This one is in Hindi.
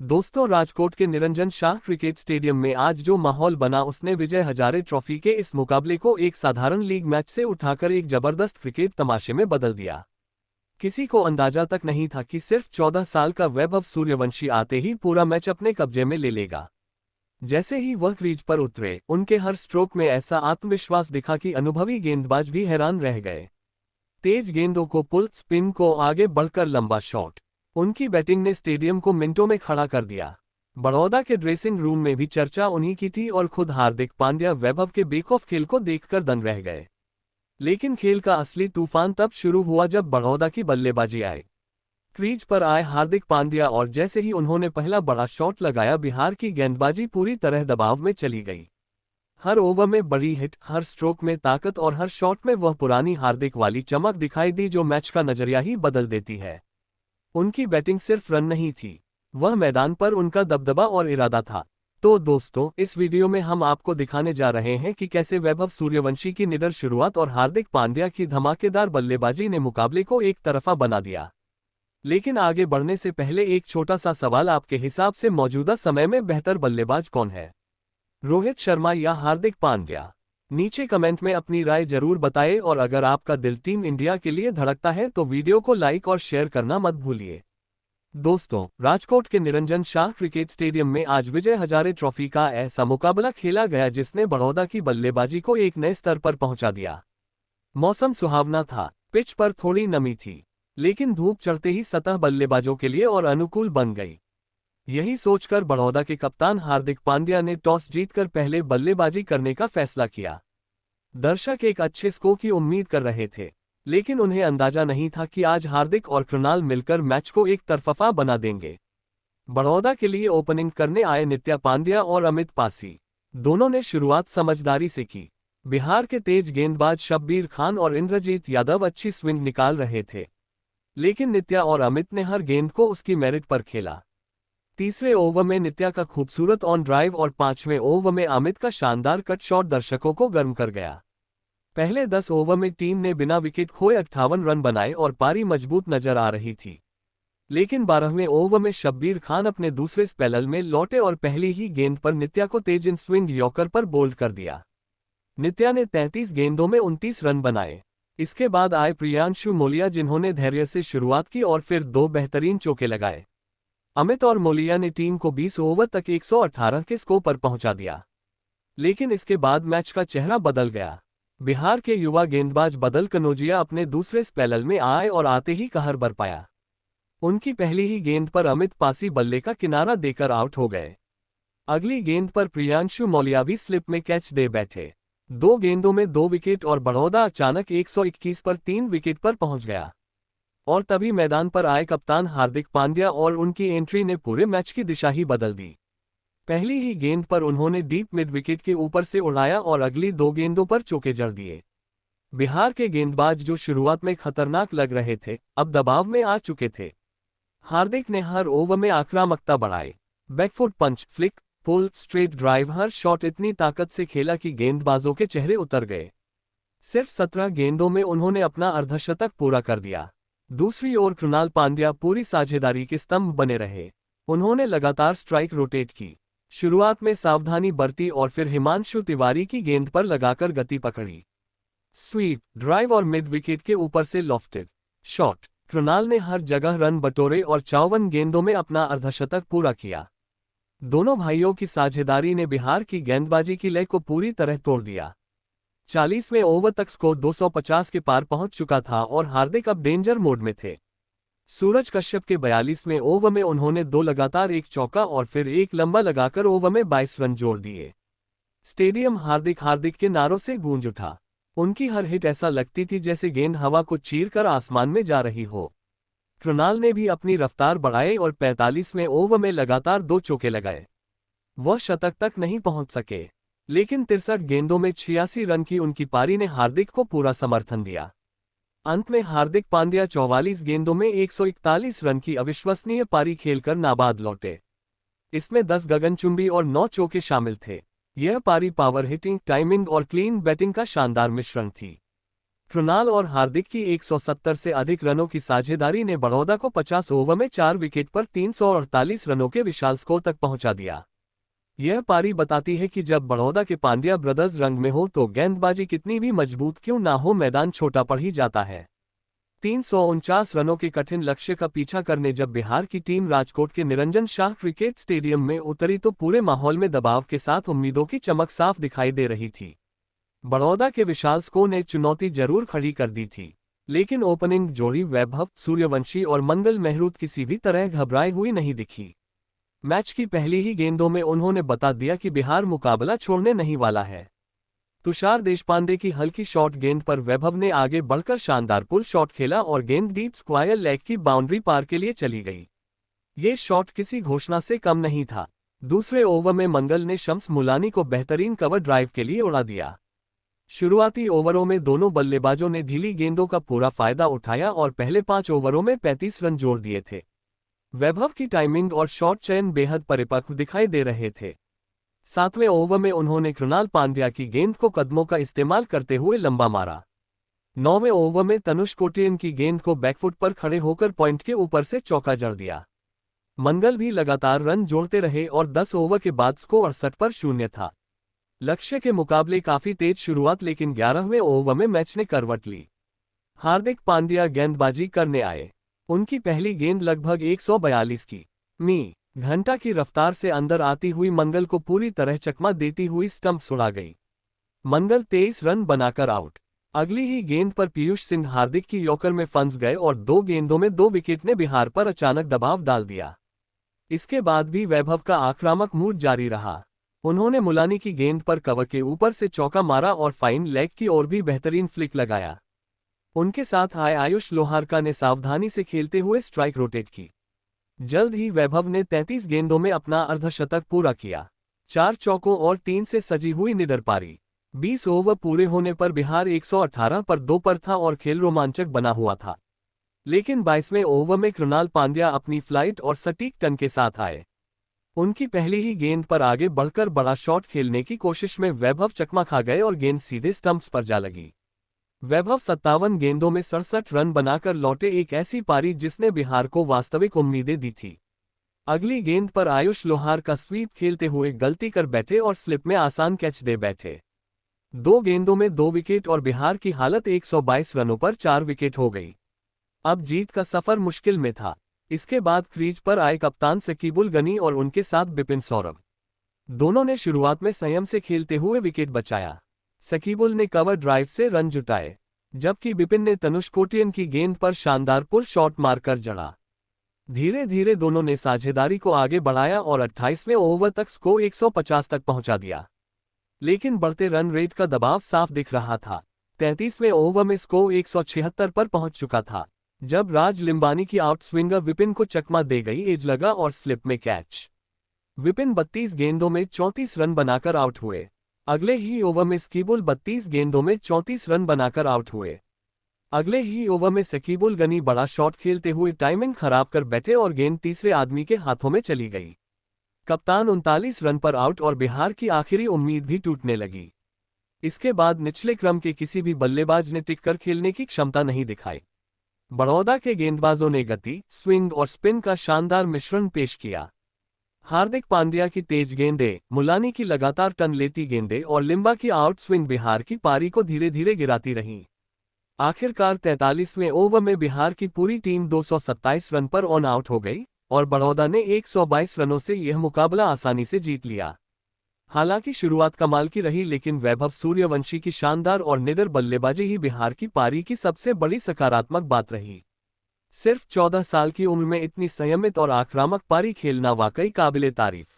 दोस्तों, राजकोट के निरंजन शाह क्रिकेट स्टेडियम में आज जो माहौल बना उसने विजय हजारे ट्रॉफी के इस मुकाबले को एक साधारण लीग मैच से उठाकर एक जबरदस्त क्रिकेट तमाशे में बदल दिया। किसी को अंदाजा तक नहीं था कि सिर्फ 14 साल का वैभव सूर्यवंशी आते ही पूरा मैच अपने कब्जे में ले लेगा। जैसे ही वह क्रीज पर उतरे, उनके हर स्ट्रोक में ऐसा आत्मविश्वास दिखा कि अनुभवी गेंदबाज भी हैरान रह गए। तेज गेंदों को पुल, स्पिन को आगे बढ़कर लंबा शॉट, उनकी बैटिंग ने स्टेडियम को मिनटों में खड़ा कर दिया। बड़ौदा के ड्रेसिंग रूम में भी चर्चा उन्हीं की थी और खुद हार्दिक पांड्या वैभव के बेखौफ खेल को देखकर दंग रह गए। लेकिन खेल का असली तूफान तब शुरू हुआ जब बड़ौदा की बल्लेबाजी आई। क्रीज पर आए हार्दिक पांड्या और जैसे ही उन्होंने पहला बड़ा शॉट लगाया, बिहार की गेंदबाजी पूरी तरह दबाव में चली गई। हर ओवर में बड़ी हिट, हर स्ट्रोक में ताकत और हर शॉट में वह पुरानी हार्दिक वाली चमक दिखाई दी जो मैच का नजरिया ही बदल देती है। उनकी बैटिंग सिर्फ रन नहीं थी, वह मैदान पर उनका दबदबा और इरादा था। तो दोस्तों, इस वीडियो में हम आपको दिखाने जा रहे हैं कि कैसे वैभव सूर्यवंशी की निडर शुरुआत और हार्दिक पांड्या की धमाकेदार बल्लेबाजी ने मुकाबले को एक तरफा बना दिया। लेकिन आगे बढ़ने से पहले एक छोटा सा सवाल, आपके हिसाब से मौजूदा समय में बेहतर बल्लेबाज कौन है, रोहित शर्मा या हार्दिक पांड्या? नीचे कमेंट में अपनी राय जरूर बताएं और अगर आपका दिल टीम इंडिया के लिए धड़कता है तो वीडियो को लाइक और शेयर करना मत भूलिए। दोस्तों, राजकोट के निरंजन शाह क्रिकेट स्टेडियम में आज विजय हजारे ट्रॉफी का ऐसा मुकाबला खेला गया जिसने बड़ौदा की बल्लेबाजी को एक नए स्तर पर पहुंचा दिया। मौसम सुहावना था, पिच पर थोड़ी नमी थी, लेकिन धूप चढ़ते ही सतह बल्लेबाजों के लिए और अनुकूल बन गई। यही सोचकर बड़ौदा के कप्तान हार्दिक पांड्या ने टॉस जीतकर पहले बल्लेबाजी करने का फैसला किया। दर्शक एक अच्छे स्कोर की उम्मीद कर रहे थे, लेकिन उन्हें अंदाजा नहीं था कि आज हार्दिक और कृणाल मिलकर मैच को एक तरफा बना देंगे। बड़ौदा के लिए ओपनिंग करने आए नित्या पांड्या और अमित पासी, दोनों ने शुरुआत समझदारी से की। बिहार के तेज गेंदबाज शब्बीर खान और इंद्रजीत यादव अच्छी स्विंग निकाल रहे थे, लेकिन नित्या और अमित ने हर गेंद को उसकी मेरिट पर खेला। तीसरे ओवर में नित्या का खूबसूरत ऑन ड्राइव और पांचवें ओवर में अमित का शानदार कट शॉट दर्शकों को गर्म कर गया। पहले 10 ओवर में टीम ने बिना विकेट खोए 58 रन बनाए और पारी मजबूत नजर आ रही थी। लेकिन 12वें ओवर में शब्बीर खान अपने दूसरे स्पेल में लौटे और पहली ही गेंद पर नित्या को तेज इन स्विंग यॉर्कर पर बोल्ड कर दिया। नित्या ने 33 गेंदों में 29 रन बनाए। इसके बाद आए प्रियांशु मोलिया, जिन्होंने धैर्य से शुरुआत की और फिर 2 बेहतरीन चौके लगाए। अमित और मोलिया ने टीम को 20 ओवर तक 118 के स्कोर पर पहुंचा दिया। लेकिन इसके बाद मैच का चेहरा बदल गया। बिहार के युवा गेंदबाज बदल कनौजिया अपने दूसरे स्पेल में आए और आते ही कहर बरपाया। उनकी पहली ही गेंद पर अमित पासी बल्ले का किनारा देकर आउट हो गए। अगली गेंद पर प्रियांशु मोलिया भी स्लिप में कैच दे बैठे। 2 गेंदों में 2 विकेट और बड़ौदा अचानक 121 पर 3 विकेट पर पहुंच गया। और तभी मैदान पर आए कप्तान हार्दिक पांड्या और उनकी एंट्री ने पूरे मैच की दिशा ही बदल दी। पहली ही गेंद पर उन्होंने डीप मिड विकेट के ऊपर से उड़ाया और अगली 2 गेंदों पर चौके जड़ दिए। बिहार के गेंदबाज जो शुरुआत में खतरनाक लग रहे थे, अब दबाव में आ चुके थे। हार्दिक ने हर ओवर में आक्रामकता बढ़ाई। बैकफुट पंच, फ्लिक, पुल, स्ट्रेट ड्राइव, हर शॉट इतनी ताकत से खेला कि गेंदबाजों के चेहरे उतर गए। सिर्फ 17 गेंदों में उन्होंने अपना अर्धशतक पूरा कर दिया। दूसरी ओर कृणाल पांड्या पूरी साझेदारी के स्तंभ बने रहे। उन्होंने लगातार स्ट्राइक रोटेट की, शुरुआत में सावधानी बरती और फिर हिमांशु तिवारी की गेंद पर लगाकर गति पकड़ी। स्वीप, ड्राइव और मिड विकेट के ऊपर से लॉफ्टेड शॉट, कृणाल ने हर जगह रन बटोरे और 54 गेंदों में अपना अर्धशतक पूरा किया। दोनों भाइयों की साझेदारी ने बिहार की गेंदबाजी की लय को पूरी तरह तोड़ दिया। 40वें ओवर तक स्कोर 250 के पार पहुंच चुका था और हार्दिक अब डेंजर मोड में थे। सूरज कश्यप के 42वें ओवर में उन्होंने 2 लगातार एक चौका और फिर एक लंबा लगाकर ओवर में 22 रन जोड़ दिए। स्टेडियम हार्दिक हार्दिक के नारों से गूंज उठा। उनकी हर हिट ऐसा लगती थी जैसे गेंद हवा को चीरकर आसमान में जा रही हो। कृणाल ने भी अपनी रफ्तार बढ़ाई और 45वें ओवर में लगातार 2 चौके लगाए। वह शतक तक नहीं पहुंच सके, लेकिन 63 गेंदों में 86 रन की उनकी पारी ने हार्दिक को पूरा समर्थन दिया। अंत में हार्दिक पांड्या 44 गेंदों में 141 रन की अविश्वसनीय पारी खेलकर नाबाद लौटे। इसमें 10 गगनचुंबी और 9 चौके शामिल थे। यह पारी पावर हिटिंग, टाइमिंग और क्लीन बैटिंग का शानदार मिश्रण थी। कृणाल और हार्दिक की 170 से अधिक रनों की साझेदारी ने बड़ौदा को 50 ओवर में 4 विकेट पर 348 रनों के विशाल स्कोर तक पहुंचा दिया। यह पारी बताती है कि जब बड़ौदा के पांड्या ब्रदर्स रंग में हो तो गेंदबाजी कितनी भी मजबूत क्यों ना हो, मैदान छोटा पड़ ही जाता है। 349 रनों के कठिन लक्ष्य का पीछा करने जब बिहार की टीम राजकोट के निरंजन शाह क्रिकेट स्टेडियम में उतरी तो पूरे माहौल में दबाव के साथ उम्मीदों की चमक साफ दिखाई दे रही थी। बड़ौदा के विशाल स्कोर ने चुनौती जरूर खड़ी कर दी थी, लेकिन ओपनिंग जोड़ी वैभव सूर्यवंशी और मंगल मेहरूद किसी भी तरह घबराए हुई नहीं दिखी। मैच की पहली ही गेंदों में उन्होंने बता दिया कि बिहार मुकाबला छोड़ने नहीं वाला है। तुषार देशपांडे की हल्की शॉट गेंद पर वैभव ने आगे बढ़कर शानदार पुल शॉट खेला और गेंद डीप स्क्वायर लेग की बाउंड्री पार के लिए चली गई। ये शॉट किसी घोषणा से कम नहीं था। दूसरे ओवर में मंगल ने शम्स मुलानी को बेहतरीन कवर ड्राइव के लिए उड़ा दिया। शुरुआती ओवरों में दोनों बल्लेबाजों ने ढीली गेंदों का पूरा फायदा उठाया और पहले 5 ओवरों में 35 रन जोड़ दिए थे। वैभव की टाइमिंग और शॉट चयन बेहद परिपक्व दिखाई दे रहे थे। 7वें ओवर में उन्होंने कृणाल पांड्या की गेंद को कदमों का इस्तेमाल करते हुए लंबा मारा। 9वें ओवर में तनुष कोटियन की गेंद को बैकफुट पर खड़े होकर पॉइंट के ऊपर से चौका जड़ दिया। मंगल भी लगातार रन जोड़ते रहे और 10 ओवर के बाद स्कोर 68 पर 0 था। लक्ष्य के मुकाबले काफी तेज शुरुआत, लेकिन 11वें ओवर में मैच ने करवट ली। हार्दिक पांड्या गेंदबाजी करने आए। उनकी पहली गेंद लगभग 142 की घंटा की रफ्तार से अंदर आती हुई मंगल को पूरी तरह चकमा देती हुई स्टंप उड़ा गई। मंगल 23 रन बनाकर आउट। अगली ही गेंद पर पीयूष सिंह हार्दिक की यॉर्कर में फंस गए और 2 गेंदों में 2 विकेट ने बिहार पर अचानक दबाव डाल दिया। इसके बाद भी वैभव का आक्रामक मूड जारी रहा। उन्होंने मुलानी की गेंद पर कवर के ऊपर से चौका मारा और फाइन लेग की ओर भी बेहतरीन फ्लिक लगाया। उनके साथ आए आयुष लोहारका ने सावधानी से खेलते हुए स्ट्राइक रोटेट की। जल्द ही वैभव ने 33 गेंदों में अपना अर्धशतक पूरा किया। 4 चौकों और 3 से सजी हुई निडर पारी। 20 ओवर पूरे होने पर बिहार 118 पर 2 पर था और खेल रोमांचक बना हुआ था। लेकिन 22वें ओवर में कृणाल पांड्या अपनी फ्लाइट और सटीक टर्न के साथ आए। उनकी पहली ही गेंद पर आगे बढ़कर बड़ा शॉट खेलने की कोशिश में वैभव चकमा खा गए और गेंद सीधे स्टंप्स पर जा लगी। वैभव 57 गेंदों में 67 रन बनाकर लौटे, एक ऐसी पारी जिसने बिहार को वास्तविक उम्मीदें दी थी। अगली गेंद पर आयुष लोहार का स्वीप खेलते हुए गलती कर बैठे और स्लिप में आसान कैच दे बैठे। 2 गेंदों में 2 विकेट और बिहार की हालत 122 रनों पर 4 विकेट हो गई। अब जीत का सफर मुश्किल में था। इसके बाद क्रीज पर आए कप्तान शकीबुल गनी और उनके साथ बिपिन सौरभ। दोनों ने शुरुआत में संयम से खेलते हुए विकेट बचाया। शकीबुल ने कवर ड्राइव से रन जुटाए, जबकि बिपिन ने तनुष कोटियन की गेंद पर शानदार पुल शॉट मारकर जड़ा। धीरे धीरे दोनों ने साझेदारी को आगे बढ़ाया और 28वें ओवर तक स्कोर 150 तक पहुंचा दिया। लेकिन बढ़ते रन रेट का दबाव साफ दिख रहा था। 33वें ओवर में स्कोर 176 पर पहुंच चुका था, जब राज लिम्बानी की आउट स्विंगर विपिन को चकमा दे गई, एज लगा और स्लिप में कैच। विपिन 32 गेंदों में 34 रन बनाकर आउट हुए। अगले ही ओवर में शकीबुल 32 गेंदों में 34 रन बनाकर आउट हुए। अगले ही ओवर में शकीबुल गनी बड़ा शॉट खेलते हुए टाइमिंग खराब कर बैठे और गेंद तीसरे आदमी के हाथों में चली गई। कप्तान 39 रन पर आउट और बिहार की आखिरी उम्मीद भी टूटने लगी। इसके बाद निचले क्रम के किसी भी बल्लेबाज ने टिककर खेलने की क्षमता नहीं दिखाई। बड़ौदा के गेंदबाजों ने गति, स्विंग और स्पिन का शानदार मिश्रण पेश किया। हार्दिक पांड्या की तेज गेंदें, मुलानी की लगातार टर्न लेती गेंदें और लिम्बा की आउट स्विंग बिहार की पारी को धीरे धीरे गिराती रहीं। आखिरकार 43वें ओवर में बिहार की पूरी टीम 227 रन पर ऑन आउट हो गई और बड़ौदा ने 122 रनों से यह मुकाबला आसानी से जीत लिया। हालांकि शुरुआत कमाल की रही, लेकिन वैभव सूर्यवंशी की शानदार और निडर बल्लेबाजी ही बिहार की पारी की सबसे बड़ी सकारात्मक बात रही। सिर्फ 14 साल की उम्र में इतनी संयमित और आक्रामक पारी खेलना वाकई काबिले तारीफ।